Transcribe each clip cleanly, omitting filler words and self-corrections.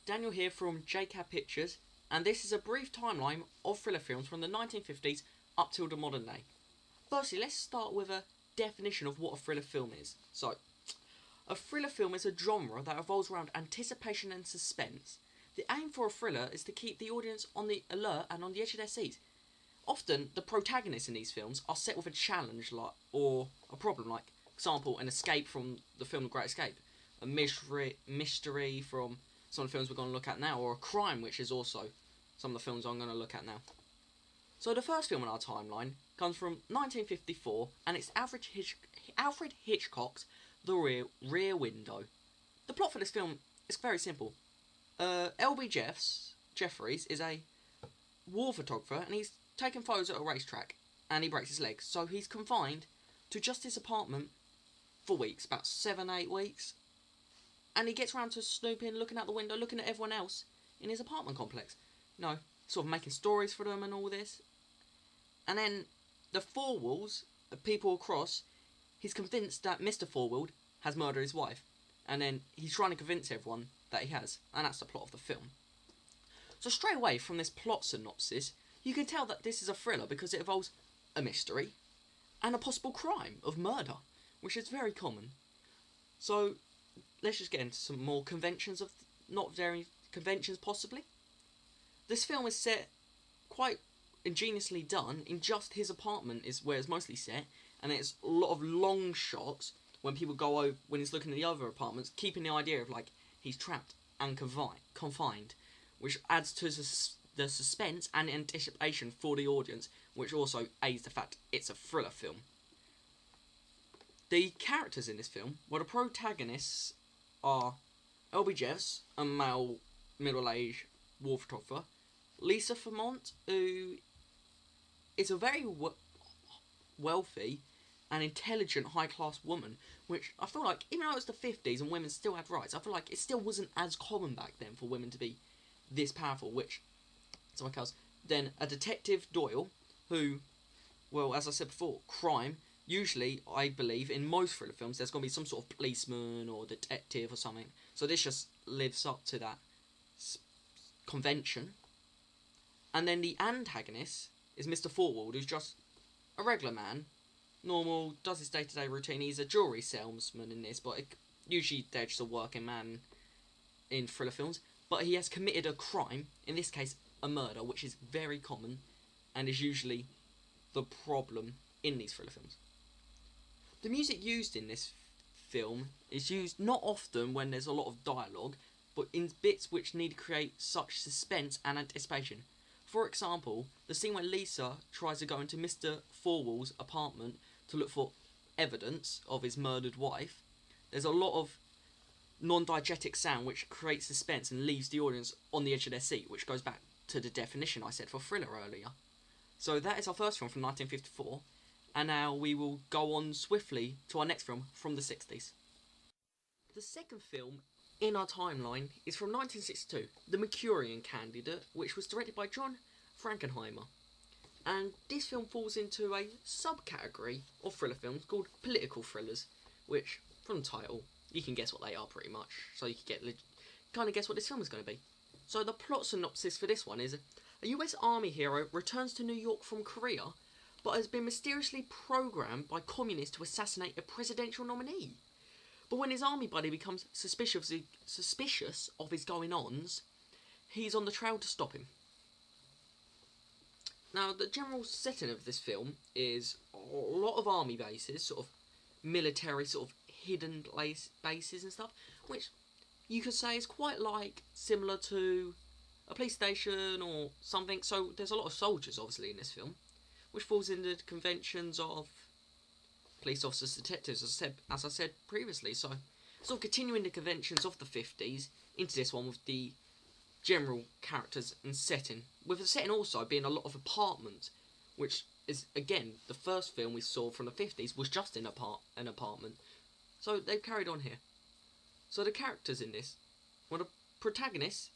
Daniel here from JCAB Pictures, and this is a brief timeline of thriller films from the 1950s up till the modern day. Firstly, let's start with a definition of what a thriller film is. So, a thriller film is a genre that revolves around anticipation and suspense. The aim for a thriller is to keep the audience on the alert and on the edge of their seats. Often, the protagonists in these films are set with a challenge or a problem, like, for example, an escape from the film The Great Escape, a mystery from some of the films we're going to look at now, or a crime, which is also some of the films I'm going to look at now. So the first film in our timeline comes from 1954, and it's Alfred Hitchcock's The Rear Window. The plot for this film is very simple. L.B. Jeffries is a war photographer, and he's taking photos at a racetrack, and he breaks his leg, so he's confined to just his apartment for weeks, about 7-8 weeks. And he gets around to snooping, looking out the window, looking at everyone else in his apartment complex. You know, sort of making stories for them and all this. And then the Forwalls, people across, he's convinced that Mr. Forward has murdered his wife. And then he's trying to convince everyone that he has. And that's the plot of the film. So straight away from this plot synopsis, you can tell that this is a thriller because it involves a mystery and a possible crime of murder, which is very common. So let's just get into some more conventions of not very conventions possibly. This film is set quite ingeniously done in just his apartment is where it's mostly set, and it's a lot of long shots when people go over when he's looking at the other apartments, keeping the idea of like he's trapped and confined, which adds to the suspense and anticipation for the audience, which also aids the fact it's a thriller film. The characters in this film, well, the protagonists are L.B. Jeffs, a male middle-aged war photographer, Lisa Vermont, who is a very wealthy and intelligent high-class woman, which I feel like, even though it was the 50s and women still had rights, I feel like it still wasn't as common back then for women to be this powerful, which something else. Then a detective, Doyle, who, well, as I said before, crime. Usually, I believe, in most thriller films, there's going to be some sort of policeman or detective or something. So this just lives up to that convention. And then the antagonist is Mr. Forward, who's just a regular man. Normal, does his day-to-day routine. He's a jewellery salesman in this, but usually they're just a working man in thriller films. But he has committed a crime, in this case, a murder, which is very common and is usually the problem in these thriller films. The music used in this film is used not often when there's a lot of dialogue, but in bits which need to create such suspense and anticipation. For example, the scene where Lisa tries to go into Mr. Forwall's apartment to look for evidence of his murdered wife. There's a lot of non-diegetic sound which creates suspense and leaves the audience on the edge of their seat, which goes back to the definition I said for thriller earlier. So that is our first film from 1954. And now we will go on swiftly to our next film from the 60s. The second film in our timeline is from 1962, The Mercurian Candidate, which was directed by John Frankenheimer. And this film falls into a subcategory of thriller films called political thrillers, which, from the title, you can guess what they are pretty much. So you can kind of guess what this film is going to be. So the plot synopsis for this one is a US Army hero returns to New York from Korea, but has been mysteriously programmed by communists to assassinate a presidential nominee. But when his army buddy becomes suspicious of his going-ons, he's on the trail to stop him. Now, the general setting of this film is a lot of army bases, sort of military, sort of hidden bases and stuff, which you could say is quite like similar to a police station or something. So there's a lot of soldiers, obviously, in this film, which falls into the conventions of police officers, detectives, as I said previously. So, sort of continuing the conventions of the 50s into this one with the general characters and setting. With the setting also being a lot of apartments, which is, again, the first film we saw from the 50s was just in an apartment. So they've carried on here. So the characters in this, well, the protagonist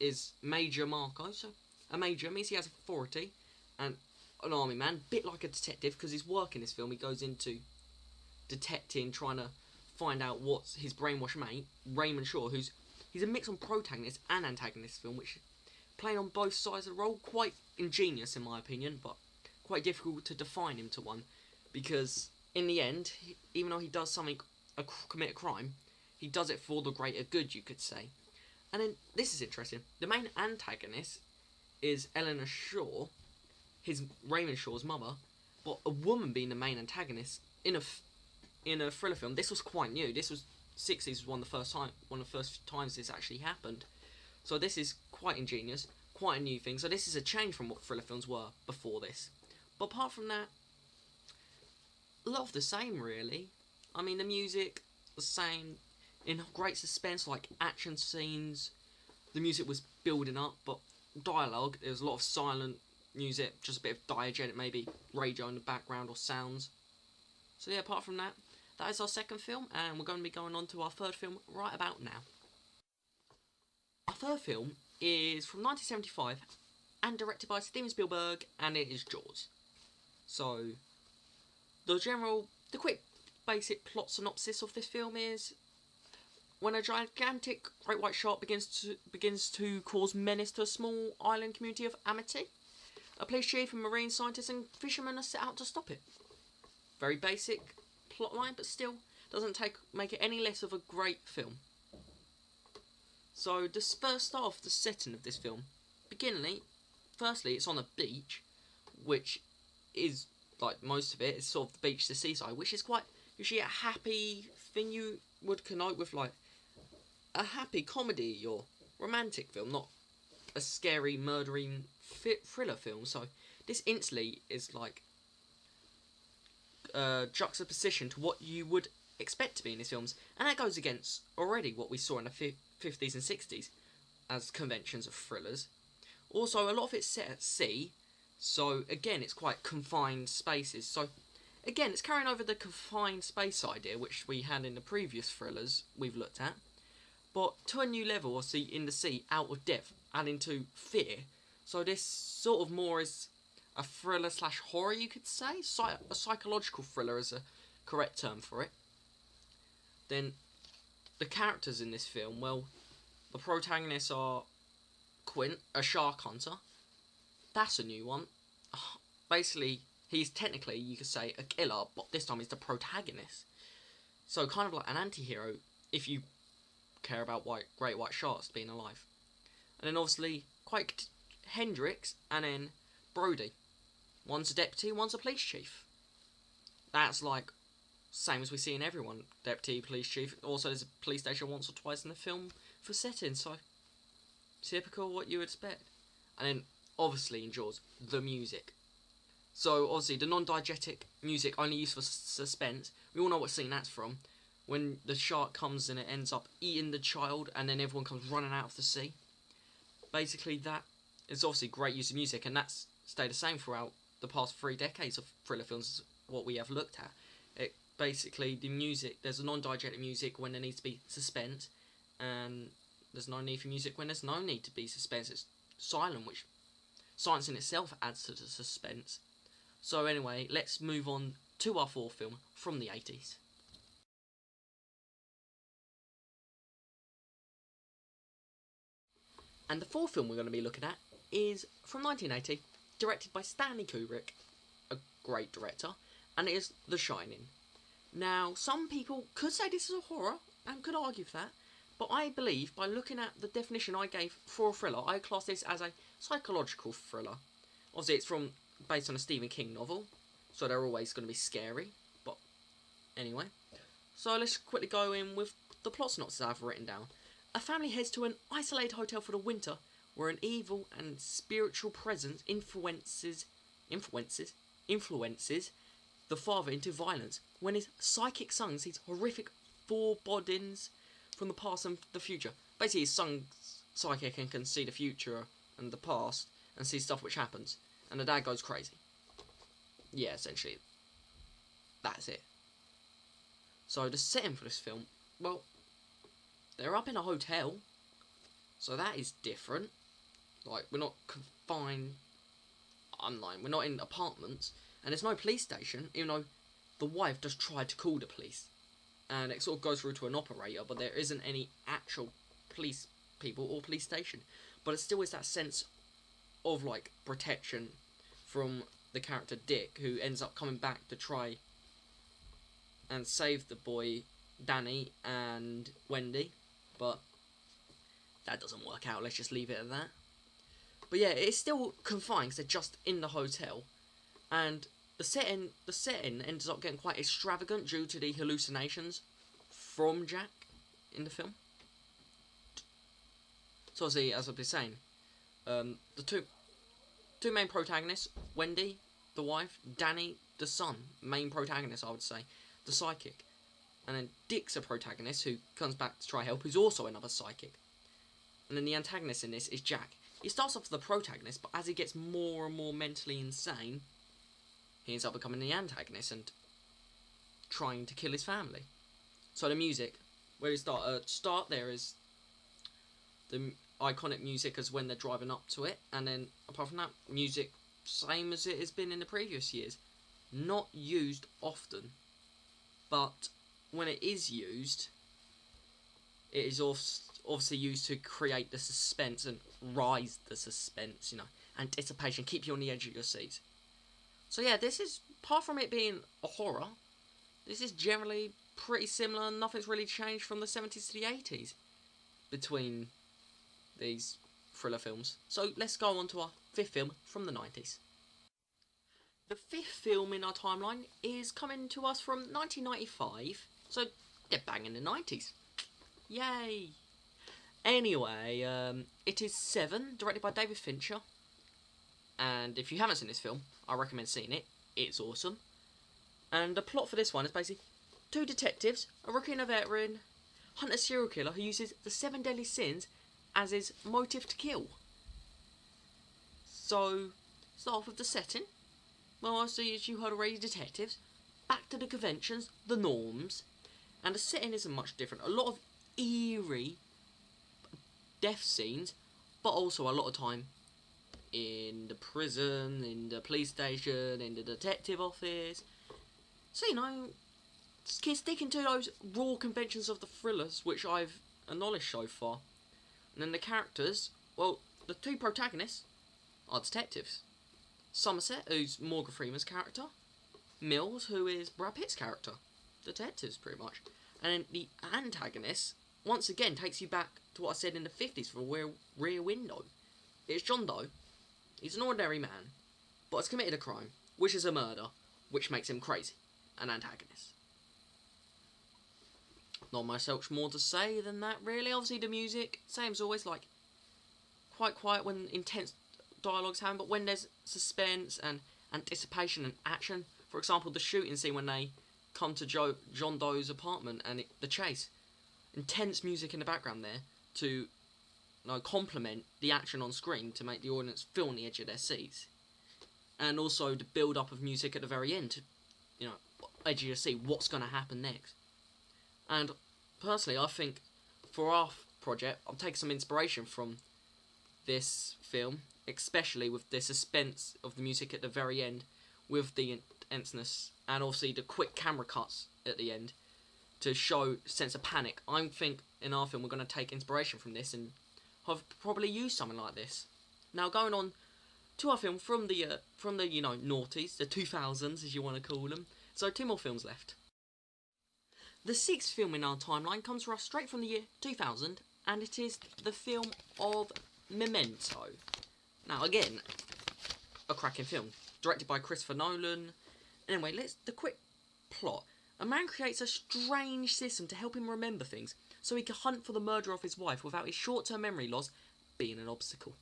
is Major Marco. So a major means he has authority, and an army man, bit like a detective, because his work in this film, he goes into detecting, trying to find out what's his brainwashed mate, Raymond Shaw, who's he's a mix on protagonist and antagonist film, which playing on both sides of the role, quite ingenious in my opinion, but quite difficult to define him to one, because in the end, even though he does something, commit a crime, he does it for the greater good, you could say. And then this is interesting. The main antagonist is Eleanor Shaw, his Raymond Shaw's mother, but a woman being the main antagonist in a thriller film. This was quite new. This was 60s was one of the first times this actually happened. So this is quite ingenious, quite a new thing. So this is a change from what thriller films were before this. But apart from that, a lot of the same really. I mean, the music, the same, in great suspense, like action scenes. The music was building up, but dialogue, there was a lot of silent music, just a bit of diegetic, maybe radio in the background or sounds. So yeah, apart from that, that is our second film, and we're going to be going on to our third film right about now. Our third film is from 1975 and directed by Steven Spielberg, and it is Jaws. So, the quick basic plot synopsis of this film is: when a gigantic great white shark begins to cause menace to a small island community of Amity, a police chief and marine scientists and fishermen are set out to stop it. Very basic plotline, but still doesn't make it any less of a great film. So the first start off the setting of this film. Firstly, it's on a beach, which is, like most of it, is sort of the beach to seaside, which is quite usually a happy thing you would connote with like a happy comedy or romantic film, not a scary murdering thriller film. So this instantly is like juxtaposition to what you would expect to be in these films, and that goes against already what we saw in the 50s and 60s as conventions of thrillers. Also, a lot of it's set at sea, so again it's quite confined spaces. So again, it's carrying over the confined space idea which we had in the previous thrillers we've looked at, but to a new level, or see in the sea, out of depth, adding to fear. So this sort of more is a thriller slash horror, you could say. A psychological thriller is a correct term for it. Then the characters in this film, well, the protagonists are Quint, a shark hunter. That's a new one. Basically, he's technically, you could say, a killer, but this time he's the protagonist. So kind of like an anti-hero, if you care about great white sharks being alive. And then obviously, quite Hendricks, and then Brody. One's a deputy, one's a police chief. That's like same as we see in everyone. Deputy, police chief. Also, there's a police station once or twice in the film for setting, so typical what you would expect. And then, obviously, in Jaws, the music. So, obviously, the non-diegetic music only used for suspense. We all know what scene that's from. When the shark comes and it ends up eating the child, and then everyone comes running out of the sea. Basically, that is obviously great use of music, and that's stayed the same throughout the past 3 decades of thriller films, what we have looked at. Basically, the music, there's a non-diegetic music when there needs to be suspense, and there's no need for music when there's no need to be suspense. It's silent, which silence in itself adds to the suspense. So anyway, let's move on to our fourth film from the 80s. And the fourth film we're going to be looking at is from 1980, directed by Stanley Kubrick, a great director, and it is The Shining. Now, some people could say this is a horror, and could argue for that, but I believe, by looking at the definition I gave for a thriller, I class this as a psychological thriller. Obviously, it's based on a Stephen King novel, so they're always going to be scary, but anyway. So let's quickly go in with the plot synopsis I've written down. A family heads to an isolated hotel for the winter, where an evil and spiritual presence influences the father into violence when his psychic son sees horrific forebodings from the past and the future. Basically, his son's psychic and can see the future and the past and see stuff which happens, and the dad goes crazy. Yeah, essentially, that's it. So the setting for this film, well, they're up in a hotel, so that is different. Like, we're not confined online, we're not in apartments, and there's no police station, even though the wife just tried to call the police. And it sort of goes through to an operator, but there isn't any actual police people or police station, but it still is that sense of like protection from the character Dick, who ends up coming back to try and save the boy Danny and Wendy, but that doesn't work out. Let's just leave it at that. But yeah, it's still confined because they're just in the hotel, and the setting ends up getting quite extravagant due to the hallucinations from Jack in the film. So obviously, as I've been saying, the two main protagonists, Wendy, the wife, Danny, the son, main protagonist, I would say, the psychic. And then Dick's a protagonist who comes back to try help, who's also another psychic. And then the antagonist in this is Jack. He starts off as the protagonist, but as he gets more and more mentally insane, he ends up becoming the antagonist and trying to kill his family. So the music, where we start there is the iconic music as when they're driving up to it, and then apart from that, music same as it has been in the previous years. Not used often, but when it is used, it is obviously used to create the suspense and rise the suspense, anticipation, keep you on the edge of your seat. So yeah, this is, apart from it being a horror, this is generally pretty similar. Nothing's really changed from the 70s to the 80s between these thriller films. So let's go on to our fifth film from the 90s. The fifth film in our timeline is coming to us from 1995, so they're bang in the 90s. Yay! Anyway, it is Seven, directed by David Fincher. And if you haven't seen this film, I recommend seeing it. It's awesome. And the plot for this one is basically two detectives, a rookie and a veteran, hunt a serial killer who uses the 7 deadly sins as his motive to kill. So, start off with the setting. Well, obviously, as you heard already, detectives. Back to the conventions, the norms. And the setting isn't much different. A lot of eerie death scenes, but also a lot of time in the prison, in the police station, in the detective office. So, sticking to those raw conventions of the thrillers, which I've acknowledged so far. And then the characters, well, the two protagonists are detectives. Somerset, who's Morgan Freeman's character. Mills, who is Brad Pitt's character. Detectives, pretty much. And then the antagonist, once again, takes you back to what I said in the 50s from a rear window. It's John Doe. He's an ordinary man, but has committed a crime, which is a murder, which makes him crazy. An antagonist. Not much more to say than that, really. Obviously, the music, same as always, like, quite quiet when intense dialogue's happening, but when there's suspense and anticipation and action, for example, the shooting scene when they come to John Doe's apartment and the chase, intense music in the background there to complement the action on screen to make the audience feel on the edge of their seats, and also the build-up of music at the very end to, edge of your seat, what's going to happen next. And personally, I think for our project, I'm taking some inspiration from this film, especially with the suspense of the music at the very end, with the intenseness, and obviously the quick camera cuts at the end to show a sense of panic. I think in our film we're going to take inspiration from this and have probably used something like this. Now going on to our film from the noughties, the 2000s as you want to call them. So 2 more films left. The 6th film in our timeline comes to us straight from the year 2000, and it is the film of Memento. Now again, a cracking film, directed by Christopher Nolan. Anyway, the quick plot. A man creates a strange system to help him remember things, so he can hunt for the murderer of his wife without his short-term memory loss being an obstacle.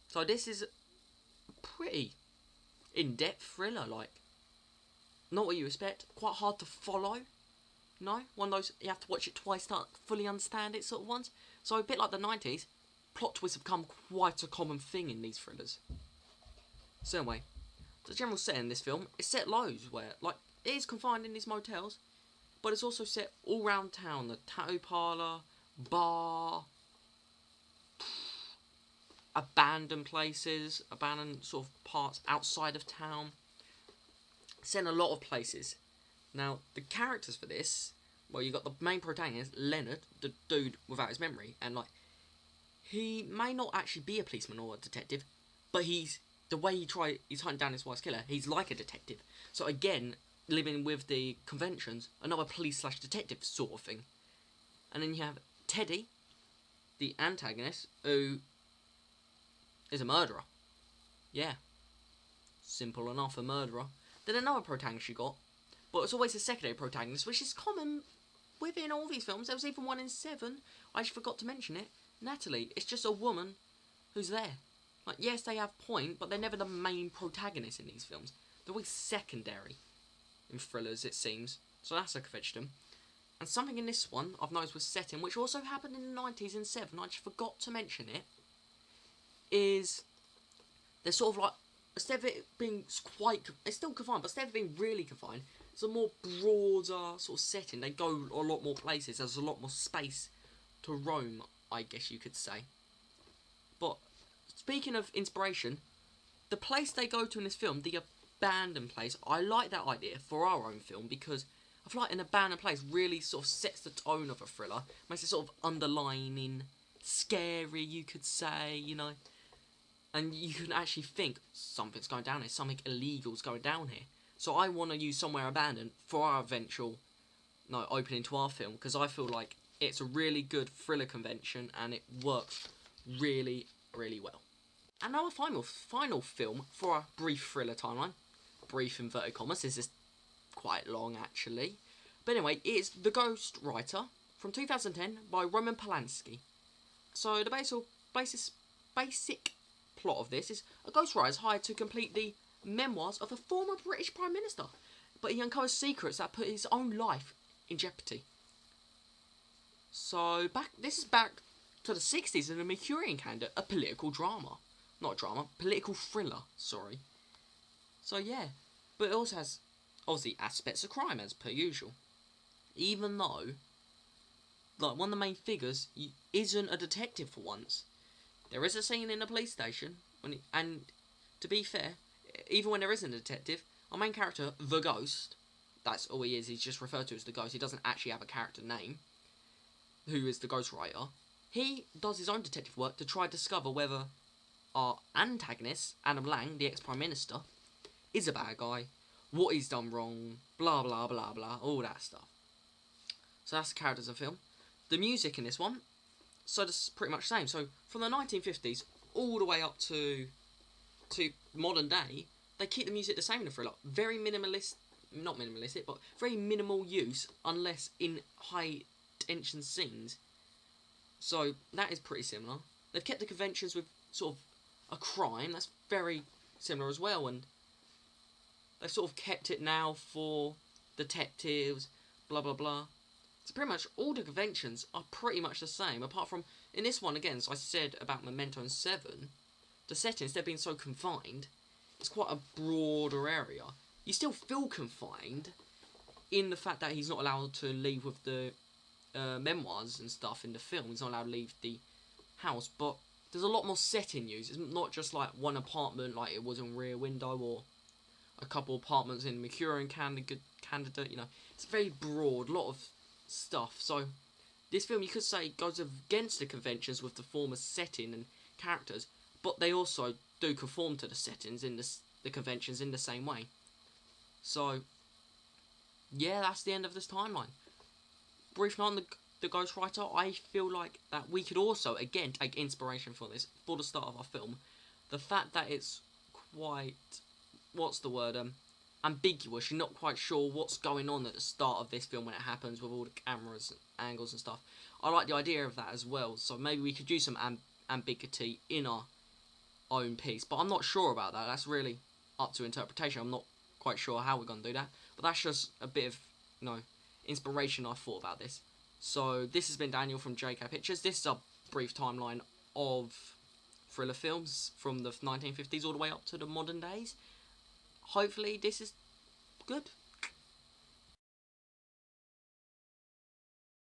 So this is a pretty in-depth thriller, not what you expect, quite hard to follow. No, one of those you have to watch it twice to fully understand it sort of ones. So a bit like the 90s, plot twists have become quite a common thing in these thrillers. So anyway, the general setting in this film is set loads where, it is confined in these motels, but it's also set all around town. The tattoo parlour, bar, abandoned places, abandoned sort of parts outside of town. Set in a lot of places. Now, the characters for this well, you got the main protagonist, Leonard, the dude without his memory, and like, he may not actually be a policeman or a detective, but the way he's hunting down his wife's killer, he's like a detective. So again, living with the conventions, another police/detective sort of thing. And then you have Teddy, the antagonist, who is a murderer. Yeah. Simple enough, a murderer. Then another protagonist you got, but it's always a secondary protagonist, which is common within all these films. There was even one in 7, I just forgot to mention it. Natalie, it's just a woman who's there. Like, yes, they have point, but they're never the main protagonist in these films. They're always secondary in thrillers, it seems. So that's a convention. And something in this one I've noticed was setting, which also happened in the 90s in 7, I just forgot to mention it, is they're sort of like, instead of it being it's still confined, but instead of being really confined, it's a more broader sort of setting. They go a lot more places, there's a lot more space to roam, I guess you could say. But speaking of inspiration, the place they go to in this film, the abandoned place, I like that idea for our own film, because I feel like an abandoned place really sort of sets the tone of a thriller, makes it sort of underlining, scary, you could say, you know. And you can actually think, something's going down here, something illegal's going down here. So I want to use somewhere abandoned for our eventual opening to our film, because I feel like it's a really good thriller convention and it works really, really well. And now our final film for our brief thriller timeline. Brief inverted commas, this is quite long actually. But anyway, it is The Ghost Writer from 2010 by Roman Polanski. So the basic plot of this is a ghostwriter is hired to complete the memoirs of a former British Prime Minister, but he uncovers secrets that put his own life in jeopardy. So this is back to the 60s in a Mercurian calendar, a political political thriller, sorry. So yeah, but it also has obviously aspects of crime as per usual. Even though, like, one of the main figures isn't a detective for once. There is a scene in a police station, and to be fair, even when there isn't a detective, our main character, the Ghost, that's all he is, he's just referred to as the Ghost, he doesn't actually have a character name, who is the ghostwriter. He does his own detective work to try to discover whether our antagonist, Adam Lang, the ex-Prime Minister, is a bad guy, what he's done wrong, blah blah blah blah, all that stuff. So that's the characters of the film. The music in this one, so that's pretty much the same. So from the 1950s all the way up to modern day, they keep the music the same in the thriller. Very not minimalistic, but very minimal use, unless in high tension scenes. So that is pretty similar. They've kept the conventions with sort of a crime, that's very similar as well, and they've sort of kept it now for detectives, blah blah blah. So pretty much all the conventions are pretty much the same, apart from, in this one again, as I said about Memento and 7, the setting, instead of being so confined, it's quite a broader area. You still feel confined in the fact that he's not allowed to leave with the memoirs and stuff in the film. He's not allowed to leave the house, but there's a lot more setting use. It's not just like one apartment like it was in Rear Window, or a couple apartments in Mercurian Candidate, you know. It's very broad, a lot of stuff. So this film, you could say, goes against the conventions with the former setting and characters, but they also do conform to the settings in the conventions in the same way. So yeah, that's the end of this timeline. Briefly on the Ghostwriter, I feel like that we could also again take inspiration from this for the start of our film. The fact that it's quite, ambiguous. You're not quite sure what's going on at the start of this film when it happens, with all the cameras and angles and stuff. I like the idea of that as well, so maybe we could use some ambiguity in our own piece, but I'm not sure about that. That's really up to interpretation. I'm not quite sure how we're going to do that, but that's just a bit of, inspiration I thought about this. So this has been Daniel from JK Pictures. This is a brief timeline of thriller films from the 1950s all the way up to the modern days. Hopefully this is good.